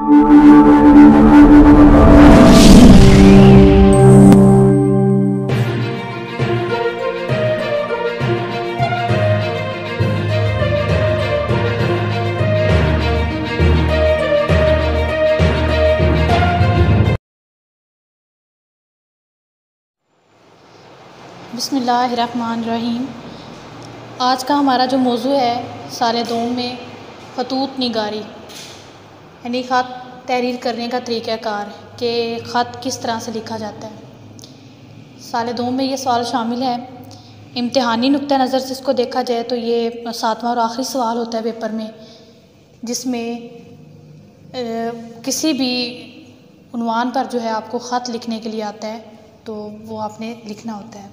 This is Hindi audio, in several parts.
बिस्मिल्लाहिर्रहमानिर्रहीम। आज का हमारा जो मौजू है साले दोम में ख़तूत निगारी यानी ख़त तहरीर करने का तरीक़ाकार कि ख़त किस तरह से लिखा जाता है। साले दोम में ये सवाल शामिल है। इम्तिहानी नुक्ता नज़र से इसको देखा जाए तो ये 7वां और आखिरी सवाल होता है पेपर में, जिसमें किसी भी उन्वान पर जो है आपको ख़त लिखने के लिए आता है तो वो आपने लिखना होता है।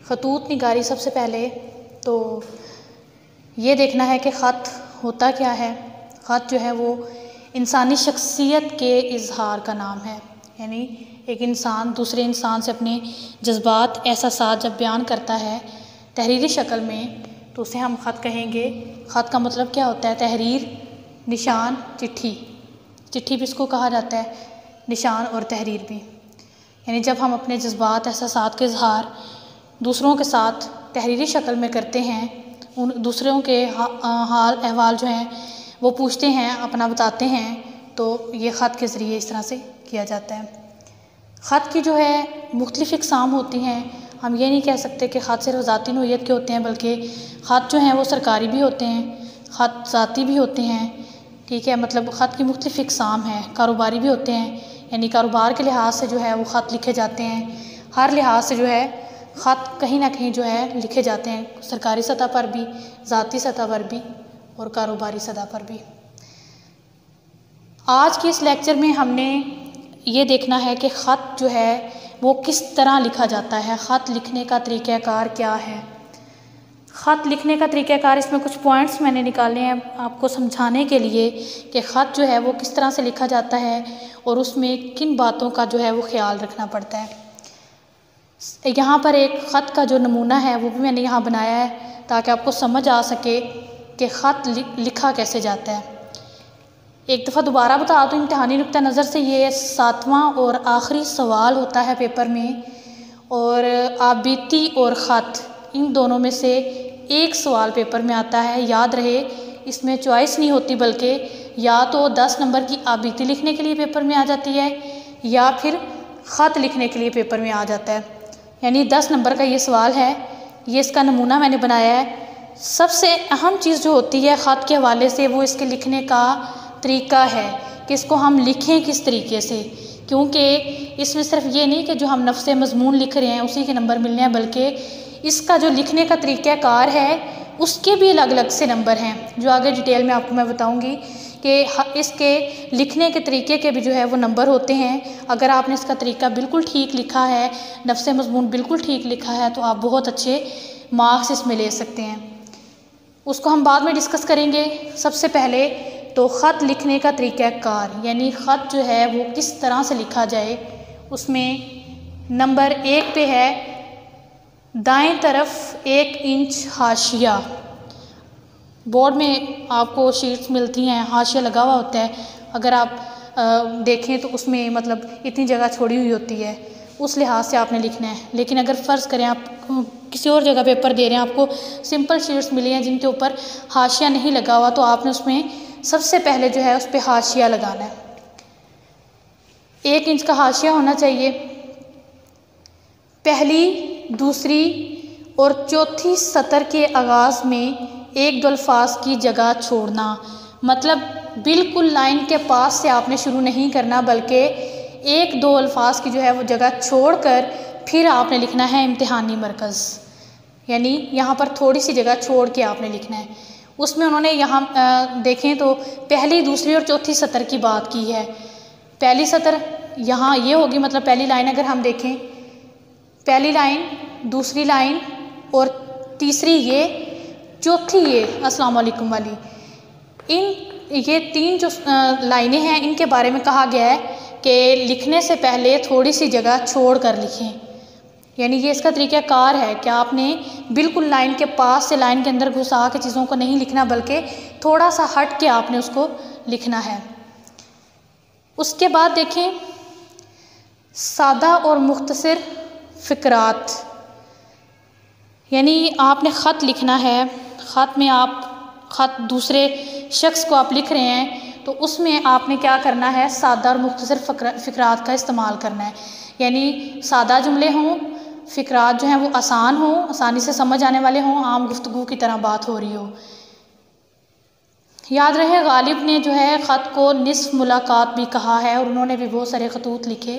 ख़तूत निगारी सबसे पहले तो ये देखना है कि ख़त होता क्या है। ख़त जो है वो इंसानी शख्सियत के इजहार का नाम है, यानी एक इंसान दूसरे इंसान से अपने जज्बात एहसासात जब बयान करता है तहरीरी शक्ल में तो उसे हम ख़त कहेंगे। ख़त का मतलब क्या होता है? तहरीर, निशान, चिट्ठी। चिट्ठी भी इसको कहा जाता है, निशान और तहरीर भी। यानी जब हम अपने जज्बात एहसासात के इजहार दूसरों के साथ तहरीरी शक्ल में करते हैं, उन दूसरों के हाल अहवाल जो हैं वो पूछते हैं, अपना बताते हैं, तो ये ख़त के ज़रिए इस तरह से किया जाता है। ख़त की जो है मुख्तलिफ़ इक़साम होती हैं। हम ये नहीं कह सकते कि ख़त सिर्फ ज़ाती नौइयत के होते हैं, बल्कि ख़त जो हैं वो सरकारी भी होते हैं, ख़त ज़ाती भी होते हैं। ठीक है, मतलब ख़त की मुख्तलिफ़ इक़साम हैं। कारोबारी भी होते हैं, यानी कारोबार के लिहाज से जो है वो ख़त लिखे जाते हैं। हर लिहाज से जो है ख़त कहीं ना कहीं जो है लिखे जाते हैं, सरकारी सतह पर भी, ज़ाती सतह पर भी और कारोबारी सतह पर भी। आज के इस लेक्चर में हमने ये देखना है कि ख़त जो है वो किस तरह लिखा जाता है, ख़त लिखने का तरीक़ाकार क्या है। ख़त लिखने का तरीक़ाकार, इसमें कुछ पॉइंट्स मैंने निकाले हैं आपको समझाने के लिए कि ख़त जो है वो किस तरह से लिखा जाता है और उसमें किन बातों का जो है वो ख्याल रखना पड़ता है। यहाँ पर एक ख़त का जो नमूना है वो भी मैंने यहाँ बनाया है ताकि आपको समझ आ सके कि ख़त लिखा कैसे जाता है। एक दफ़ा दोबारा बता दूँ, इम्तिहानी नुक्ता नज़र से ये 7वां और आखिरी सवाल होता है पेपर में, और आबिती और ख़त इन दोनों में से एक सवाल पेपर में आता है। याद रहे, इसमें चॉइस नहीं होती, बल्कि या तो 10 नंबर की आबिती लिखने के लिए पेपर में आ जाती है या फिर ख़त लिखने के लिए पेपर में आ जाता है। यानी 10 नंबर का ये सवाल है, ये इसका नमूना मैंने बनाया है। सबसे अहम चीज़ जो होती है ख़त के हवाले से वो इसके लिखने का तरीका है कि इसको हम लिखें किस तरीके से, क्योंकि इसमें सिर्फ ये नहीं कि जो हम नफ्से मज़मून लिख रहे हैं उसी के नंबर मिलने हैं, बल्कि इसका जो लिखने का तरीक़ाकार है उसके भी अलग अलग से नंबर हैं, जो आगे डिटेल में आपको मैं बताऊँगी कि इसके लिखने के तरीके के भी जो है वो नंबर होते हैं। अगर आपने इसका तरीका बिल्कुल ठीक लिखा है, नफ्से मज़मून बिल्कुल ठीक लिखा है, तो आप बहुत अच्छे मार्क्स इसमें ले सकते हैं। उसको हम बाद में डिस्कस करेंगे। सबसे पहले तो ख़त लिखने का तरीक़ाकार, यानी ख़त जो है वो किस तरह से लिखा जाए, उसमें नंबर 1 पे है दाएं तरफ 1 इंच हाशिया। बोर्ड में आपको शीट्स मिलती हैं, हाशिया लगा हुआ होता है। अगर आप देखें तो उसमें मतलब इतनी जगह छोड़ी हुई होती है, उस लिहाज से आपने लिखना है। लेकिन अगर फ़र्ज़ करें आप किसी और जगह पेपर दे रहे हैं, आपको सिंपल शीट्स मिली हैं जिनके ऊपर हाशिया नहीं लगा हुआ, तो आपने उसमें सबसे पहले जो है उस पर हाशिया लगाना है। 1 इंच का हाशिया होना चाहिए। पहली, दूसरी और चौथी सतर के आगाज़ में 1-2 अल्फाज की जगह छोड़ना, मतलब बिल्कुल लाइन के पास से आपने शुरू नहीं करना, बल्कि 1-2 अल्फाज की जो है वो जगह छोड़कर फिर आपने लिखना है इम्तिहानी मरकज़। यानी यहाँ पर थोड़ी सी जगह छोड़ के आपने लिखना है। उसमें उन्होंने यहाँ देखें तो पहली, दूसरी और चौथी सतर की बात की है। पहली सतर यहाँ ये होगी, मतलब पहली लाइन अगर हम देखें, पहली लाइन, दूसरी लाइन और तीसरी ये, चौथी ये अस्सलाम वालेकुम वाली, ये 3 जो लाइनें हैं इनके बारे में कहा गया है कि लिखने से पहले थोड़ी सी जगह छोड़ कर लिखें। यानी ये इसका तरीक़ाकार है कि आपने बिल्कुल लाइन के पास से लाइन के अंदर घुसा के चीज़ों को नहीं लिखना, बल्कि थोड़ा सा हट के आपने उसको लिखना है। उसके बाद देखें सादा और मुख्तसर फ़िक्रात, यानी आपने ख़त लिखना है, ख़त में आप ख़त दूसरे शख्स को आप लिख रहे हैं तो उसमें आपने क्या करना है, सादा और मुख्तसर फ़िक्रात का इस्तेमाल करना है। यानी सादा जुमले हों, फ़िक्रात जो हैं वो आसान हों, आसानी से समझ आने वाले हों, आम गुफ्तगू की तरह बात हो रही हो। याद रहे गालिब ने जो है ख़त को निस्फ़ मुलाकात भी कहा है और उन्होंने भी बहुत सारे खतूत लिखे,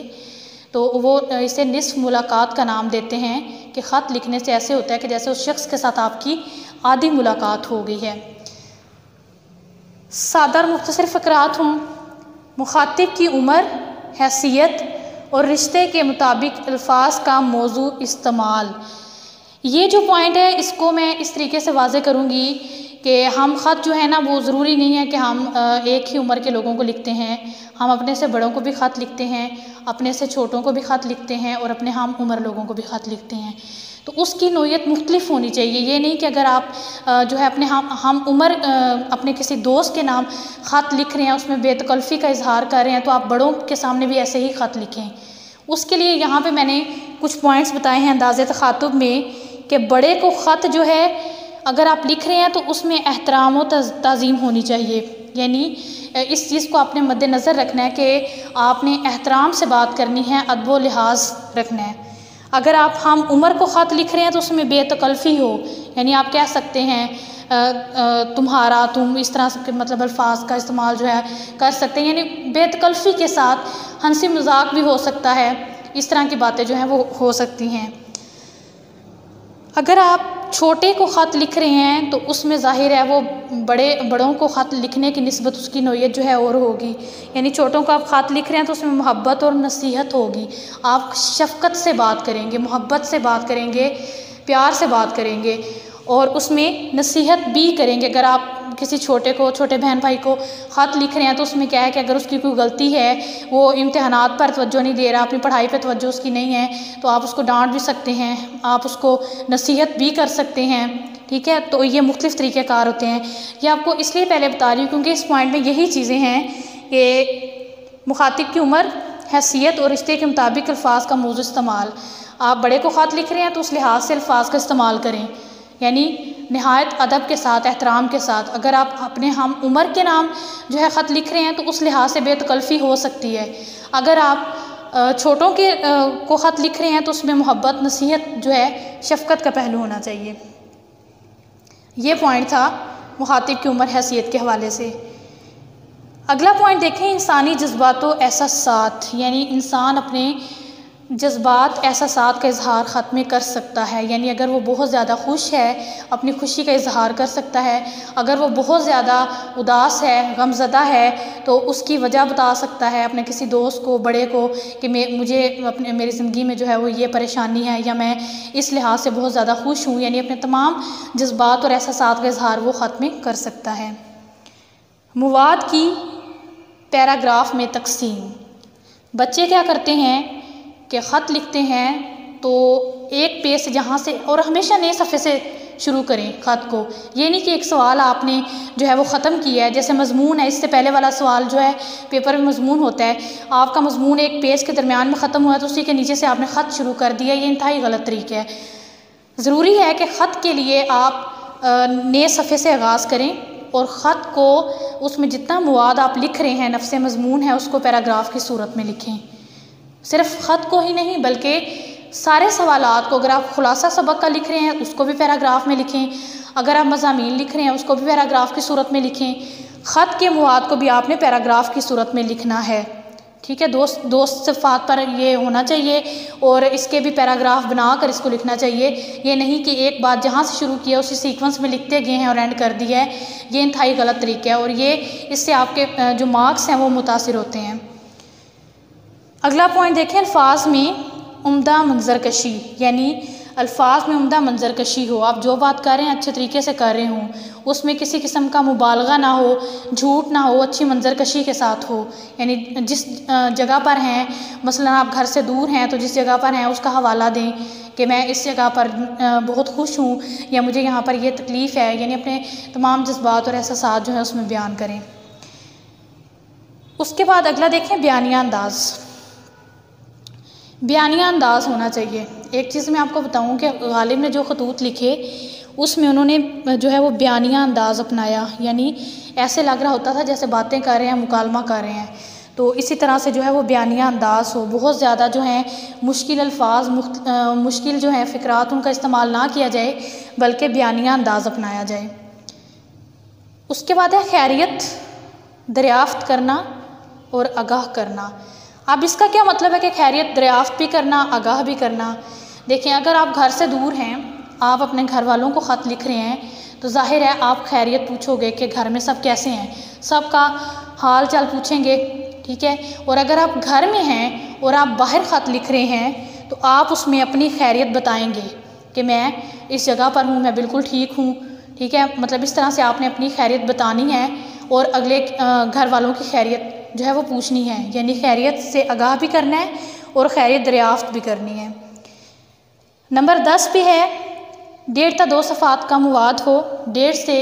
तो वो इसे निस्फ़ मुलाकात का नाम देते हैं कि ख़त लिखने से ऐसे होता है कि जैसे उस शख्स के साथ आपकी आधी मुलाकात हो गई है। सादा और मुख्तसर फ़िक्रात हों, मुखातिब की उम्र, हैसियत और रिश्ते के मुताबिक अल्फाज का मौजू इस्तेमाल। ये जो पॉइंट है इसको मैं इस तरीके से वाज़े करूँगी कि हम ख़त जो है ना वो ज़रूरी नहीं है कि हम एक ही उम्र के लोगों को लिखते हैं, हम अपने से बड़ों को भी ख़त लिखते हैं, अपने से छोटों को भी ख़त लिखते हैं और अपने हम उम्र लोगों को भी ख़त लिखते हैं। तो उसकी नोयत मुख्तलिफ होनी चाहिए। ये नहीं कि अगर आप जो है अपने हम उम्र अपने किसी दोस्त के नाम ख़त लिख रहे हैं, उसमें बेतकल्फ़ी का इजहार कर रहे हैं, तो आप बड़ों के सामने भी ऐसे ही ख़त लिखें। उसके लिए यहाँ पे मैंने कुछ पॉइंट्स बताए हैं अंदाज़े तख़ातुब में कि बड़े को ख़त जो है अगर आप लिख रहे हैं तो उसमें एहतराम और ताज़ीम होनी चाहिए। यानी इस चीज़ को आपने मद्देनज़र रखना है कि आपने एहतराम से बात करनी है, अदब व लिहाज रखना है। अगर आप हम उम्र को ख़त लिख रहे हैं तो उसमें बेतकल्फ़ी हो, यानी आप कह सकते हैं तुम्हारा, तुम, इस तरह के मतलब अल्फाज का इस्तेमाल जो है कर सकते हैं, यानी बेतकल्फ़ी के साथ हंसी मजाक भी हो सकता है, इस तरह की बातें जो हैं वो हो सकती हैं। अगर आप छोटे को ख़त लिख रहे हैं तो उसमें ज़ाहिर है वो बड़ों को ख़त लिखने की निस्बत उसकी नोयत जो है और होगी। यानी छोटों को आप ख़त लिख रहे हैं तो उसमें मोहब्बत और नसीहत होगी, आप शफ़क़त से बात करेंगे, मोहब्बत से बात करेंगे, प्यार से बात करेंगे और उसमें नसीहत भी करेंगे। अगर आप किसी छोटे बहन भाई को ख़त लिख रहे हैं तो उसमें क्या है कि अगर उसकी कोई गलती है, वो इम्तिहानात पर तवज्जो नहीं दे रहा, अपनी पढ़ाई पर तवज्जो उसकी नहीं है, तो आप उसको डांट भी सकते हैं, आप उसको नसीहत भी कर सकते हैं। ठीक है, तो ये मुख्तलिफ़ तरीक़ेकार होते हैं। ये आपको इसलिए पहले बता रही हूँ क्योंकि इस पॉइंट में यही चीज़ें हैं कि मुखातिब की उम्र, हैसियत और रिश्ते के मुताबिक अल्फाज का मौजू इस्तेमाल। आप बड़े को ख़त लिख रहे हैं तो उस लिहाज से अल्फाज का इस्तेमाल करें, यानी नहायत अदब के साथ, एहतराम के साथ। अगर आप अपने हम उम्र के नाम जो है ख़त लिख रहे हैं तो उस लिहाज से बेतकल्फ़ी हो सकती है। अगर आप छोटों के को ख़त लिख रहे हैं तो उसमें मोहब्बत, नसीहत जो है, शफ़क़त का पहलू होना चाहिए। ये पॉइंट था मुखातिब की उम्र, हैसियत के हवाले से। अगला पॉइंट देखें, इंसानी जज्बात व एहसासात, यानी इंसान अपने जज्बात, एहसासात का इजहार ख़त में कर सकता है। यानी अगर वो बहुत ज़्यादा खुश है, अपनी खुशी का इजहार कर सकता है। अगर वो बहुत ज़्यादा उदास है, गमज़दा है, तो उसकी वजह बता सकता है अपने किसी दोस्त को, बड़े को, कि मेरी ज़िंदगी में जो है वो ये परेशानी है या मैं इस लिहाज से बहुत ज़्यादा खुश हूँ। यानी अपने तमाम जज्बात और एहसासात का इजहार वो ख़त में कर सकता है। मवाद की पैराग्राफ में तकसीम, बच्चे क्या करते हैं कि ख़त लिखते हैं तो एक पेज से जहाँ से, और हमेशा नए सफ़े से शुरू करें ख़त को। ये नहीं कि एक सवाल आपने जो है वो ख़त्म किया है, जैसे मज़मून है, इससे पहले वाला सवाल जो है पेपर में मज़मून होता है, आपका मज़मून एक पेज के दरमियान में ख़त्म हुआ तो उसी के नीचे से आपने ख़त शुरू कर दिया। ये इंतहाई गलत तरीका है। ज़रूरी है कि ख़त के लिए आप नए सफ़े से आगाज़ करें और ख़त को उसमें जितना मवाद आप लिख रहे हैं, नफ्स मज़मून है, उसको पैराग्राफ की सूरत में लिखें। सिर्फ ख़त को ही नहीं बल्कि सारे सवालात को, अगर आप खुलासा सबक का लिख रहे हैं उसको भी पैराग्राफ में लिखें, अगर आप मज़ामीन लिख रहे हैं उसको भी पैराग्राफ की सूरत में लिखें। ख़त के मवाद को भी आपने पैराग्राफ की सूरत में लिखना है। ठीक है, दोस्त सिफ़ात पर ये होना चाहिए और इसके भी पैराग्राफ बनाकर इसको लिखना चाहिए। ये नहीं कि एक बात जहाँ से शुरू किया उसी सीक्वेंस में लिखते गए हैं और एंड कर दिया है। ये इंतहाई गलत तरीका है और ये इससे आपके जो मार्क्स हैं वो मुतासिर होते हैं। अगला पॉइंट देखें, अल्फाज में उम्दा मंजरकशी, यानी अल्फाज में उम्दा मंजरकशी हो। आप जो बात कर रहे हैं अच्छे तरीके से कर रहे हों, उसमें किसी किस्म का मुबालगा ना हो, झूठ ना हो, अच्छी मंजरकशी के साथ हो। यानी जिस जगह पर हैं, मसलन आप घर से दूर हैं तो जिस जगह पर हैं उसका हवाला दें कि मैं इस जगह पर बहुत खुश हूँ या मुझे यहाँ पर यह तकलीफ़ है। यानी अपने तमाम जज्बात और एहसासात जो है उसमें बयान करें। उसके बाद अगला देखें बयानिया अंदाज़। बयानिया अंदाज़ होना चाहिए। एक चीज़ मैं आपको बताऊं कि गालिब ने जो खतूत लिखे उसमें उन्होंने जो है वो बयानिया अंदाज़ अपनाया, यानी ऐसे लग रहा होता था जैसे बातें कर रहे हैं, मुकालमा कर रहे हैं। तो इसी तरह से जो है वो बयानिया अंदाज़ हो, बहुत ज़्यादा जो है मुश्किल अल्फाज, मुश्किल जो है फ़िक्रात उनका इस्तेमाल ना किया जाए, बल्कि बयानिया अंदाज़ अपनाया जाए। उसके बाद है खैरियत दरियाफ़्त करना और आगाह करना। अब इसका क्या मतलब है कि खैरियत दरियाफ़्त भी करना, आगाह भी करना। देखें, अगर आप घर से दूर हैं, आप अपने घर वालों को ख़त लिख रहे हैं, तो जाहिर है आप खैरियत पूछोगे कि घर में सब कैसे हैं, सबका हाल चाल पूछेंगे, ठीक है। और अगर आप घर में हैं और आप बाहर ख़त लिख रहे हैं तो आप उसमें अपनी खैरियत बताएंगे कि मैं इस जगह पर हूँ, मैं बिल्कुल ठीक हूँ, ठीक है। मतलब इस तरह से आपने अपनी खैरियत बतानी है और अगले घर वालों की खैरियत जो है वो पूछनी है, यानी खैरियत से आगाह भी करना है और खैरियत दरियाफ़्त भी करनी है। नंबर 10 पे है 1.5 से 2 सफ़ात का मवाद हो। 1.5 से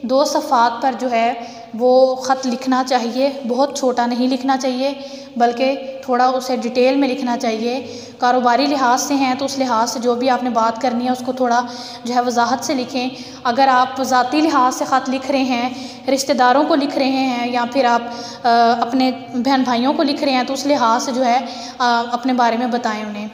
2 सफ़ात पर जो है वो ख़त लिखना चाहिए, बहुत छोटा नहीं लिखना चाहिए बल्कि थोड़ा उसे डिटेल में लिखना चाहिए। कारोबारी लिहाज से हैं तो उस लिहाज से जो भी आपने बात करनी है उसको थोड़ा जो है वजाहत से लिखें। अगर आप ज़ाती लिहाज से ख़त लिख रहे हैं, रिश्तेदारों को लिख रहे हैं या फिर आप अपने बहन भाइयों को लिख रहे हैं तो उस लिहाज से जो है अपने बारे में बताएं उन्हें।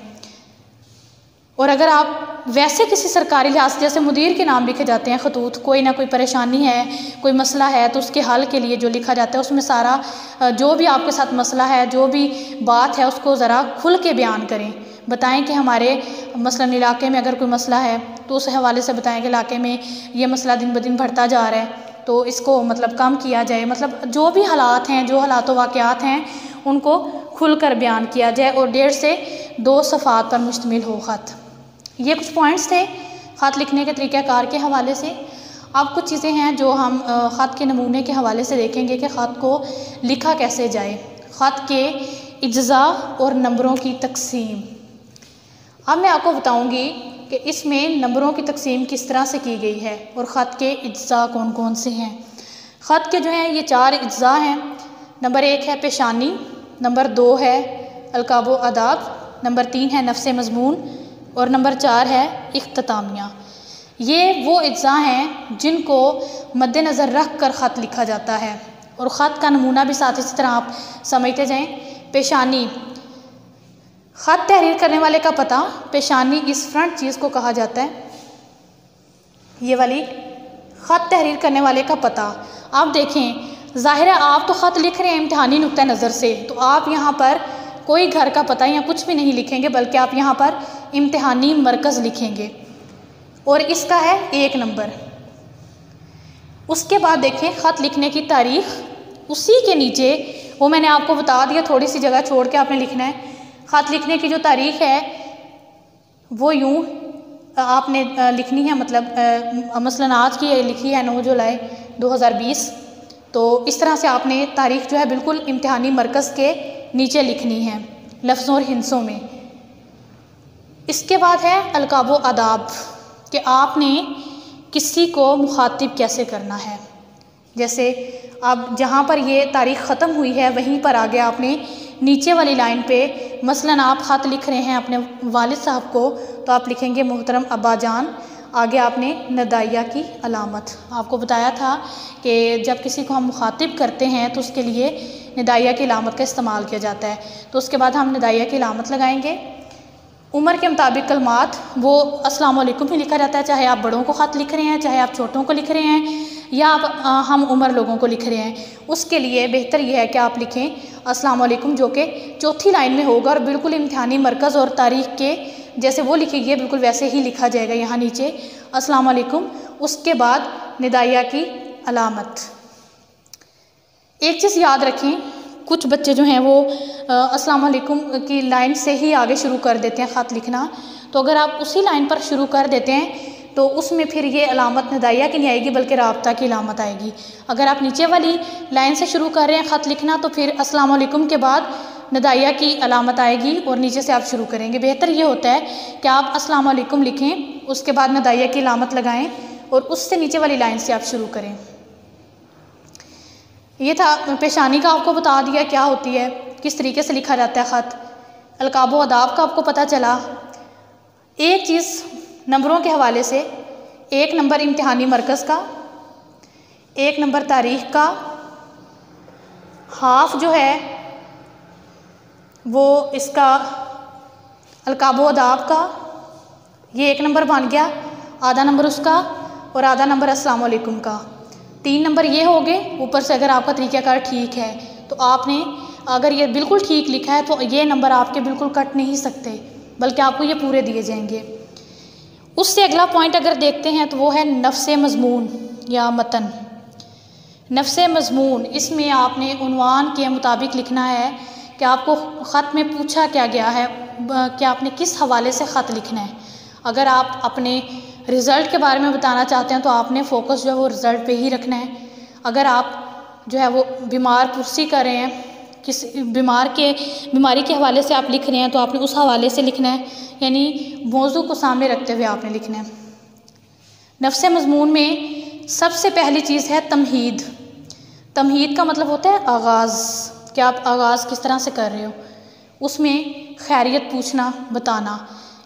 और अगर आप वैसे किसी सरकारी लिहाज से, जैसे मुदीर के नाम लिखे जाते हैं खतूत, कोई ना कोई परेशानी है, कोई मसला है तो उसके हल के लिए जो लिखा जाता है उसमें सारा जो भी आपके साथ मसला है, जो भी बात है उसको ज़रा खुल के बयान करें। बताएं कि हमारे मसलन इलाके में अगर कोई मसला है तो उस हवाले से बताएं कि इलाके में ये मसला दिन ब दिन बढ़ता जा रहा है तो इसको मतलब कम किया जाए। मतलब जो भी हालात हैं, जो हालात वाक़यात हैं उनको खुल कर बयान किया जाए और 1.5 से 2 सफ़ात पर मुश्तमिल हो ख़त। ये कुछ पॉइंट्स थे ख़त लिखने के तरीक़ाकार के हवाले से। अब कुछ चीज़ें हैं जो हम ख़त के नमूने के हवाले से देखेंगे कि ख़त को लिखा कैसे जाए। ख़त के इज्ज़ा और नंबरों की तकसीम। अब मैं आपको बताऊंगी कि इसमें नंबरों की तकसीम किस तरह से की गई है और ख़त के इज्ज़ा कौन कौन से हैं। ख़त के जो हैं ये 4 इज्ज़ा हैं। नंबर 1 है पेशानी, नंबर 2 है अलकाबो अदाब, नंबर 3 है नफ्स मज़मून और नंबर 4 है इख्तितामिया। ये वो इज्ज़ा हैं जिनको मद्देनज़र रख कर ख़त लिखा जाता है और ख़त का नमूना भी साथ इसी तरह आप समझते जाएं। पेशानी, ख़त तहरीर करने वाले का पता। पेशानी इस फ्रंट चीज़ को कहा जाता है, ये वाली ख़त तहरीर करने वाले का पता। आप देखें, ज़ाहिर है आप तो ख़त लिख रहे हैं इम्तिहानी नुक्ता नज़र से, तो आप यहाँ पर कोई घर का पता या कुछ भी नहीं लिखेंगे बल्कि आप यहाँ पर इम्तिहानी मरकज़ लिखेंगे और इसका है 1 नंबर। उसके बाद देखें ख़त लिखने की तारीख़, उसी के नीचे वो मैंने आपको बता दिया, थोड़ी सी जगह छोड़ के आपने लिखना है। ख़त लिखने की जो तारीख़ है वो यूँ आपने लिखनी है, मतलब मसलन आज की लिखी है 9 जुलाई 2020, तो इस तरह से आपने तारीख़ जो है बिल्कुल इम्तिहानी मरकज़ के नीचे लिखनी है लफ्ज़ों और हिंसों में। इसके बाद है अलकाबो आदाब कि आपने किसी को मुखातिब कैसे करना है। जैसे अब जहाँ पर ये तारीख़ ख़त्म हुई है वहीं पर आगे आपने नीचे वाली लाइन पे मसलन आप ख़त लिख रहे हैं अपने वालिद साहब को तो आप लिखेंगे मोहतरम अब्बा जान, आगे आपने नदाइया की अलामत। आपको बताया था कि जब किसी को हम मुखातिब करते हैं तो उसके लिए नदाइया की अलामत का इस्तेमाल किया जाता है, तो उसके बाद हम नदाइया की अलामत लगाएंगे। उम्र के मुताबिक कलमात वो अस्सलाम वालेकुम ही लिखा जाता है, चाहे आप बड़ों को ख़त लिख रहे हैं, चाहे आप छोटों को लिख रहे हैं या आप हम उम्र लोगों को लिख रहे हैं। उसके लिए बेहतर यह है कि आप लिखें अस्सलाम वालेकुम, जो कि चौथी लाइन में होगा और बिल्कुल इम्तिहानी मरकज़ और तारीख़ के जैसे वो लिखी गई है बिल्कुल वैसे ही लिखा जाएगा यहाँ नीचे अस्सलाम वालेकुम। उसके बाद निदाइया की अलामत। एक चीज़ याद रखें, कुछ बच्चे जो हैं वो अस्सलाम वालेकुम की लाइन से ही आगे शुरू कर देते हैं ख़त लिखना, तो अगर आप उसी लाइन पर शुरू कर देते हैं तो उसमें फिर ये अलामत निदाइया की नहीं आएगी बल्कि राब्ता की अलामत आएगी। अगर आप नीचे वाली लाइन से शुरू कर रहे हैं ख़त लिखना तो फिर अस्सलाम वालेकुम के बाद निदाइया की अलामत आएगी और नीचे से आप शुरू करेंगे। बेहतर ये होता है कि आप अस्सलाम वालेकुम लिखें, उसके बाद निदाइया की अलामत लगाएं और उससे नीचे वाली लाइन से आप शुरू करें। ये था पेशानी का, आपको बता दिया क्या होती है, किस तरीके से लिखा जाता है ख़त। अलकाब व अदाब का आपको पता चला। एक चीज़ नंबरों के हवाले से, 1 नंबर इम्तिहानी मरकज़ का, 1 नंबर तारीख़ का, हाफ जो है वो इसका अलकाब व अदाब का, ये 1 नंबर बन गया, आधा नंबर उसका और आधा नंबर अस्सलाम वालेकुम का। 3 नंबर ये हो गए। ऊपर से अगर आपका तरीक़ाकार ठीक है तो आपने, अगर ये बिल्कुल ठीक लिखा है तो ये नंबर आपके बिल्कुल कट नहीं सकते, बल्कि आपको ये पूरे दिए जाएंगे। उससे अगला पॉइंट अगर देखते हैं तो वो है नफ्स मज़मून या मतन। नफ्स मज़मून, इसमें आपने उन्वान के मुताबिक लिखना है कि आपको ख़त में पूछा क्या गया है, कि आपने किस हवाले से ख़त लिखना है। अगर आप अपने रिज़ल्ट के बारे में बताना चाहते हैं तो आपने फ़ोकस जो है वो रिज़ल्ट पे ही रखना है। अगर आप जो है वो बीमार पुरसी कर रहे हैं, किस बीमारी के हवाले से आप लिख रहे हैं तो आपने उस हवाले से लिखना है, यानी मौजू को सामने रखते हुए आपने लिखना है। नफ्स मज़मून में सबसे पहली चीज़ है तमहीद। तमहीद का मतलब होता है आगाज़, कि आप आगाज़ किस तरह से कर रहे हो। उसमें खैरियत पूछना, बताना,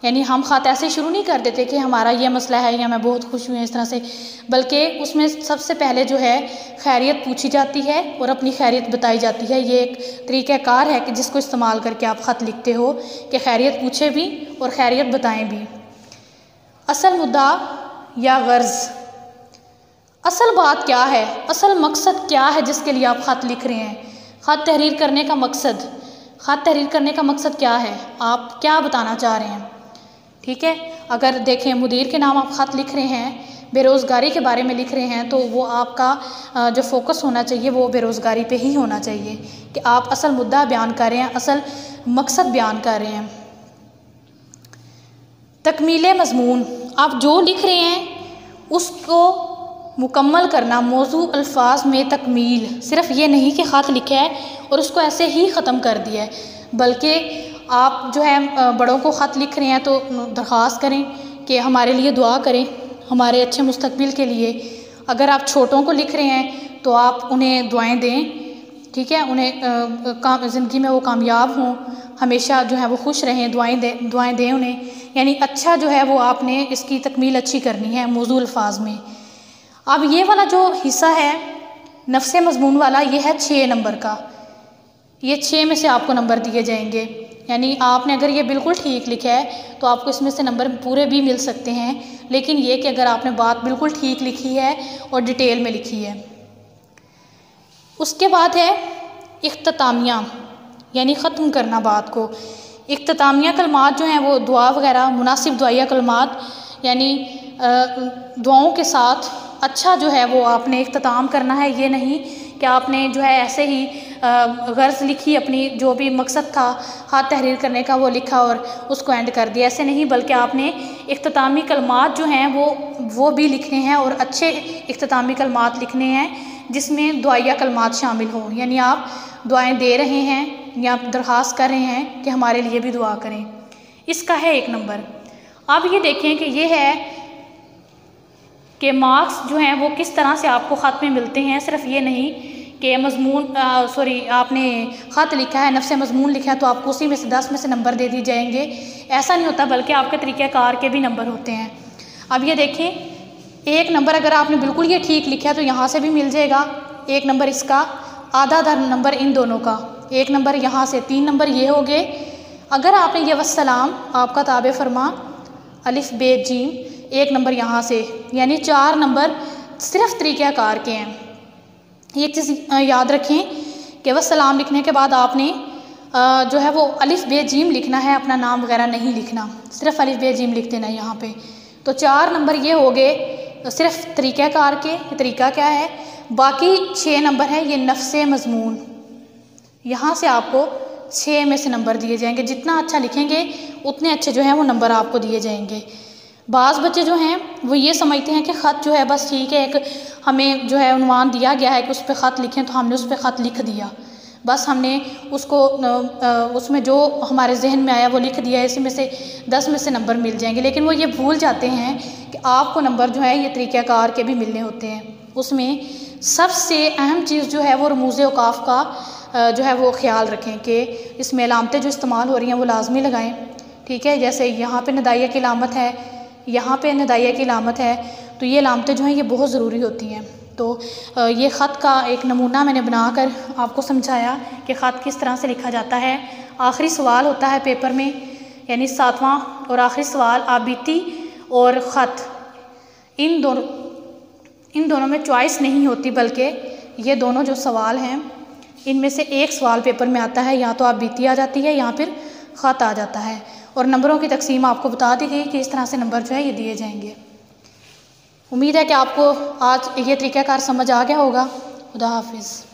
यानी हम ख़त ऐसे शुरू नहीं कर देते कि हमारा ये मसला है या मैं बहुत खुश हुई हूँ इस तरह से, बल्कि उसमें सबसे पहले जो है खैरियत पूछी जाती है और अपनी खैरियत बताई जाती है। ये एक तरीक़ाकार है कि जिसको इस्तेमाल करके आप ख़त लिखते हो कि खैरियत पूछे भी और खैरियत बताएं भी। असल मुद्दा या गर्ज़, असल बात क्या है, असल मकसद क्या है जिसके लिए आप ख़त लिख रहे हैं। ख़त तहरीर करने का मकसद, ख़त तहरीर करने का मकसद क्या है, आप क्या बताना चाह रहे हैं। ठीक है, अगर देखें मुदीर के नाम आप ख़त लिख रहे हैं, बेरोज़गारी के बारे में लिख रहे हैं, तो वो आपका जो फोकस होना चाहिए वो बेरोज़गारी पे ही होना चाहिए, कि आप असल मुद्दा बयान कर रहे हैं, असल मकसद बयान कर रहे हैं। तकमील मज़मून, आप जो लिख रहे हैं उसको मुकम्मल करना, मौजू अल्फाज में तकमील। सिर्फ ये नहीं कि ख़त लिखा है और उसको ऐसे ही ख़त्म कर दिया है, बल्कि आप जो है बड़ों को ख़त लिख रहे हैं तो दरख्वास्त करें कि हमारे लिए दुआ करें, हमारे अच्छे मुस्तकबिल के लिए। अगर आप छोटों को लिख रहे हैं तो आप उन्हें दुआएं दें, ठीक है, उन्हें ज़िंदगी में वो कामयाब हों, हमेशा जो है वो खुश रहें, दुआएं दें उन्हें, यानी अच्छा जो है वो आपने इसकी तकमील अच्छी करनी है मौजू अल्फाज में। अब ये वाला जो हिस्सा है नफ्स मज़मून वाला, ये है 6 नंबर का। ये 6 में से आपको नंबर दिए जाएंगे, यानी आपने अगर ये बिल्कुल ठीक लिखा है तो आपको इसमें से नंबर पूरे भी मिल सकते हैं, लेकिन ये कि अगर आपने बात बिल्कुल ठीक लिखी है और डिटेल में लिखी है। उसके बाद है इख्तितामिया, यानी ख़त्म करना बात को। इख्तितामिया कलमात जो हैं वो दुआ वगैरह, मुनासिब दुआया कलमात, यानी दुआओं के साथ अच्छा जो है वो आपने इख्तिताम करना है। ये नहीं कि आपने जो है ऐसे ही गर्ज़ लिखी, अपनी जो भी मकसद था ख़त तहरीर करने का वो लिखा और उसको एंड कर दिया, ऐसे नहीं, बल्कि आपने इख्तितामी कलमात जो हैं वो भी लिखने हैं और अच्छे इख्तितामी कलमात लिखने हैं जिसमें दुआया कलमात शामिल हो, यानी आप दुआएं दे रहे हैं या दरख्वास्त कर रहे हैं कि हमारे लिए भी दुआ करें। इसका है 1 नंबर। अब ये देखें कि ये है कि मार्क्स जो हैं वो किस तरह से आपको ख़त में मिलते हैं। सिर्फ ये नहीं कि आपने ख़त लिखा है, नफ्स मज़मून लिखा है तो आपको उसी में से 10 में से नंबर दे दिए जाएंगे, ऐसा नहीं होता, बल्कि आपके तरीक़ाकार के भी नंबर होते हैं। अब ये देखें 1 नंबर अगर आपने बिल्कुल ये ठीक लिखा है तो यहाँ से भी मिल जाएगा 1 नंबर इसका, आधा नंबर इन दोनों का, 1 नंबर यहाँ से, 3 नंबर ये हो गए। अगर आपने ये वस्सलाम आपका ताबे फरमा अलिफ बे जीम, 1 नंबर यहाँ से, यानी 4 नंबर सिर्फ तरीक़ाकार के हैं। एक चीज़ याद रखें कि वस्सलाम लिखने के बाद आपने जो है वो अलिफ बे जीम लिखना है, अपना नाम वगैरह नहीं लिखना, सिर्फ अलिफ बे जीम लिख देना है यहाँ पे। तो 4 नंबर ये हो गए सिर्फ तरीक़ाकार के, तरीक़ा क्या है। बाकी 6 नंबर है ये नफ्स मज़मून, यहाँ से आपको 6 में से नंबर दिए जाएंगे। जितना अच्छा लिखेंगे उतने अच्छे जो हैं वो नंबर आपको दिए जाएंगे। बाज़ बच्चे जो हैं वो ये समझते हैं कि ख़त जो है बस ठीक है, एक हमें जो है उन्वान दिया गया है कि उस पर ख़त लिखें तो हमने उस पर ख़त लिख दिया, बस हमने उसको उसमें जो हमारे जहन में आया वो लिख दिया, इसी में से 10 में से नंबर मिल जाएंगे। लेकिन वो ये भूल जाते हैं कि आपको नंबर जो है ये तरीक़ाकार के भी मिलने होते हैं। उसमें सबसे अहम चीज़ जो है वो रमूज़ औकाफ का जो है वो ख्याल रखें कि इसमें अलामतें जो इस्तेमाल हो रही हैं वो लाजमी लगाएं। ठीक है, जैसे यहाँ पे नदाइया की अलामत है, यहाँ पे नदाइया की अलामत है, तो ये अलामतें जो हैं ये बहुत ज़रूरी होती हैं। तो ये ख़त का एक नमूना मैंने बनाकर आपको समझाया कि ख़त किस तरह से लिखा जाता है। आखिरी सवाल होता है पेपर में, यानी 7वां और आखिरी सवाल आबिती और ख़त, इन दोनों में चॉइस नहीं होती, बल्कि ये दोनों जो सवाल हैं इनमें से एक सवाल पेपर में आता है, या तो आबिती आ जाती है या फिर ख़त आ जाता है। और नंबरों की तकसीम आपको बता दी गई कि इस तरह से नंबर जो है ये दिए जाएंगे। उम्मीद है कि आपको आज ये तरीक़ाकार समझ आ गया होगा। खुदा हाफिज़।